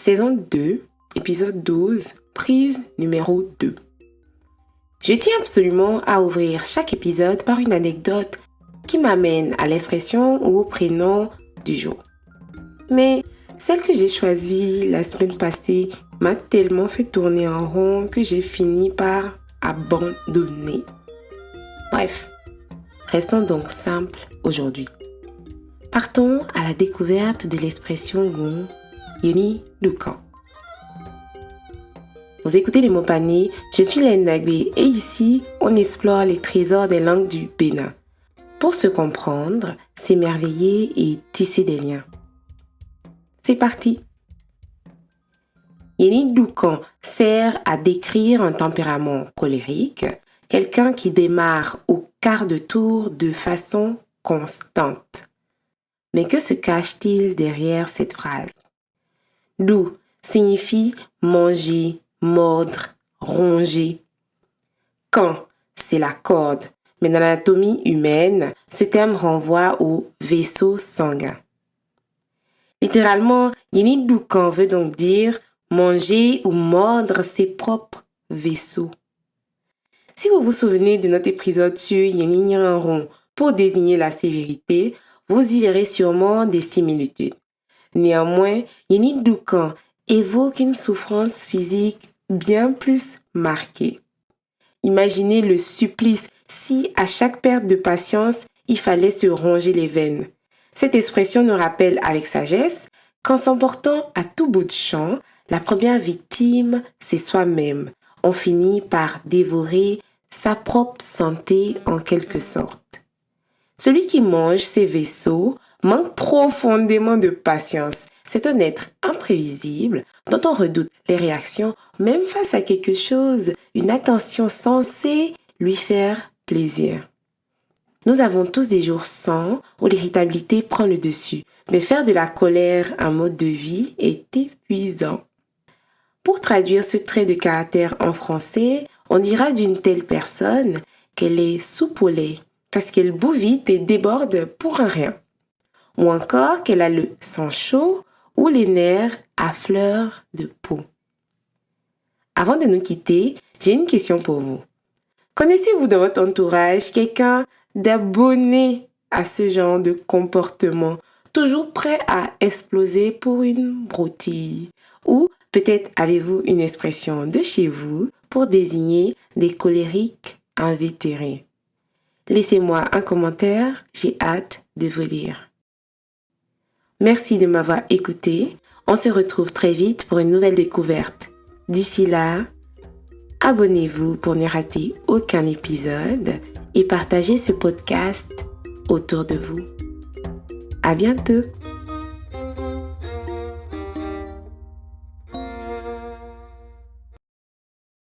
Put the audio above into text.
saison 2, épisode 12, prise numéro 2. Je tiens absolument à ouvrir chaque épisode par une anecdote qui m'amène à l'expression ou au prénom du jour. Mais celle que j'ai choisie la semaine passée m'a tellement fait tourner en rond que j'ai fini par abandonner. Bref, restons donc simples aujourd'hui. Partons à la découverte de l'expression Gon Yeni Dukan. Vous écoutez Les mots panés, je suis Laine Dagbe et ici, on explore les trésors des langues du Bénin. Pour se comprendre, s'émerveiller et tisser des liens. C'est parti! Yeni Dukan sert à décrire un tempérament colérique, quelqu'un qui démarre au quart de tour de façon constante. Mais que se cache-t-il derrière cette phrase? Dou signifie manger, mordre, ronger. Kan, c'est la corde, mais dans l'anatomie humaine, ce terme renvoie au vaisseau sanguin. Littéralement, Yeni Dukan veut donc dire manger ou mordre ses propres vaisseaux. Si vous vous souvenez de notre épisode sur Yeni Nyiranron pour désigner la sévérité, vous y verrez sûrement des similitudes. Néanmoins, Yeni Dukan évoque une souffrance physique bien plus marquée. Imaginez le supplice si à chaque perte de patience, il fallait se ronger les veines. Cette expression nous rappelle avec sagesse qu'en s'emportant à tout bout de champ, la première victime, c'est soi-même. On finit par dévorer sa propre santé en quelque sorte. Celui qui mange ses vaisseaux manque profondément de patience. C'est un être imprévisible dont on redoute les réactions, même face à quelque chose, une attention censée lui faire plaisir. Nous avons tous des jours sans où l'irritabilité prend le dessus, mais faire de la colère un mode de vie est épuisant. Pour traduire ce trait de caractère en français, on dira d'une telle personne qu'elle est soupe au lait, parce qu'elle bout vite et déborde pour un rien. Ou encore qu'elle a le sang chaud ou les nerfs à fleur de peau. Avant de nous quitter, j'ai une question pour vous. Connaissez-vous dans votre entourage quelqu'un d'abonné à ce genre de comportement, toujours prêt à exploser pour une broutille? Ou peut-être avez-vous une expression de chez vous pour désigner des colériques invétérés? Laissez-moi un commentaire, j'ai hâte de vous lire. Merci de m'avoir écouté. On se retrouve très vite pour une nouvelle découverte. D'ici là, abonnez-vous pour ne rater aucun épisode et partagez ce podcast autour de vous. À bientôt!